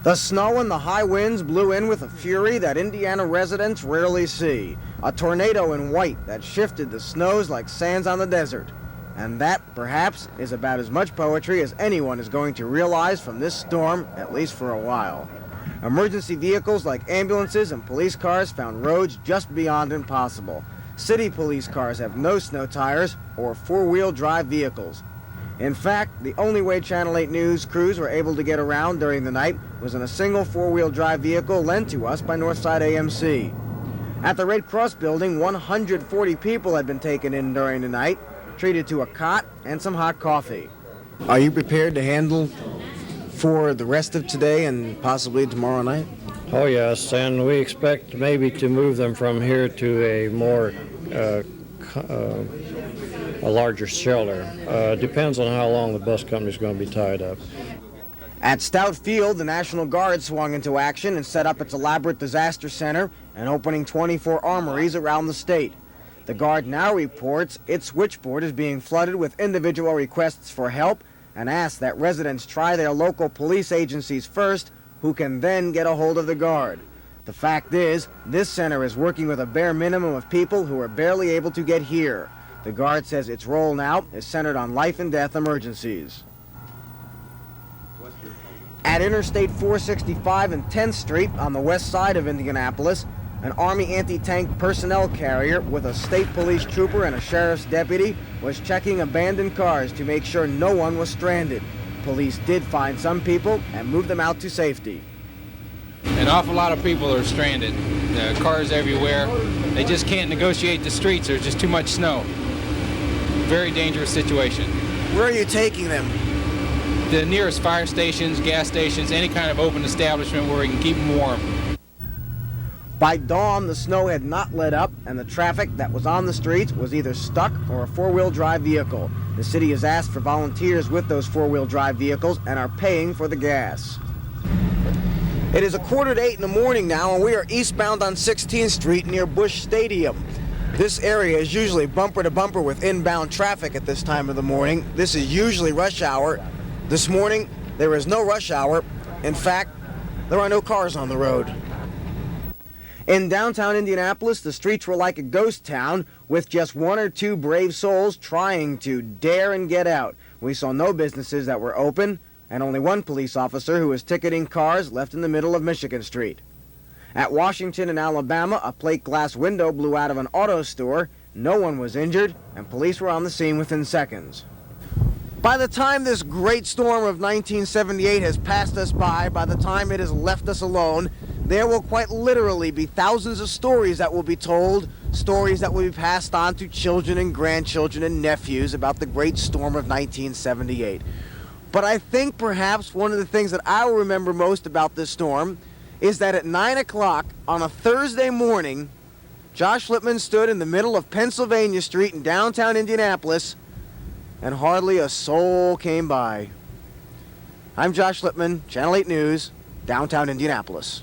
The snow and the high winds blew in with a fury that Indiana residents rarely see. A tornado in white that shifted the snows like sands on the desert. And that, perhaps, is about as much poetry as anyone is going to realize from this storm, at least for a while. Emergency vehicles like ambulances and police cars found roads just beyond impossible. City police cars have no snow tires or four-wheel drive vehicles. In fact, the only way Channel 8 News crews were able to get around during the night was in a single four-wheel drive vehicle lent to us by Northside AMC. At the Red Cross building, 140 people had been taken in during the night, treated to a cot and some hot coffee. Are you prepared to handle for the rest of today and possibly tomorrow night? Oh yes, and we expect maybe to move them from here to a more a larger shelter. Depends on how long the bus company is going to be tied up. At Stout Field, the National Guard swung into action and set up its elaborate disaster center and opening 24 armories around the state. The Guard now reports its switchboard is being flooded with individual requests for help and asks that residents try their local police agencies first, who can then get a hold of the Guard. The fact is, this center is working with a bare minimum of people who are barely able to get here. The Guard says its role now is centered on life and death emergencies. At Interstate 465 and 10th Street on the west side of Indianapolis, an Army anti-tank personnel carrier with a state police trooper and a sheriff's deputy was checking abandoned cars to make sure no one was stranded. Police did find some people and moved them out to safety. An awful lot of people are stranded. The cars everywhere. They just can't negotiate the streets. There's just too much snow. Very dangerous situation. Where are you taking them? The nearest fire stations, gas stations, any kind of open establishment where we can keep them warm. By dawn, the snow had not let up, and the traffic that was on the streets was either stuck or a four-wheel drive vehicle. The city has asked for volunteers with those four-wheel drive vehicles and are paying for the gas. It is 7:45 in the morning now, and we are eastbound on 16th Street near Busch Stadium. This area is usually bumper to bumper with inbound traffic at this time of the morning. This is usually rush hour. This morning, there is no rush hour. In fact, there are no cars on the road. In downtown Indianapolis, the streets were like a ghost town with just one or two brave souls trying to dare and get out. We saw no businesses that were open and only one police officer who was ticketing cars left in the middle of Michigan Street. At Washington and Alabama, a plate glass window blew out of an auto store. No one was injured, and police were on the scene within seconds. By the time this great storm of 1978 has passed us by the time it has left us alone, there will quite literally be thousands of stories that will be told, stories that will be passed on to children and grandchildren and nephews about the great storm of 1978. But I think perhaps one of the things that I will remember most about this storm is that at 9 o'clock on a Thursday morning, Josh Littman stood in the middle of Pennsylvania Street in downtown Indianapolis, and hardly a soul came by. I'm Josh Littman, Channel 8 News, downtown Indianapolis.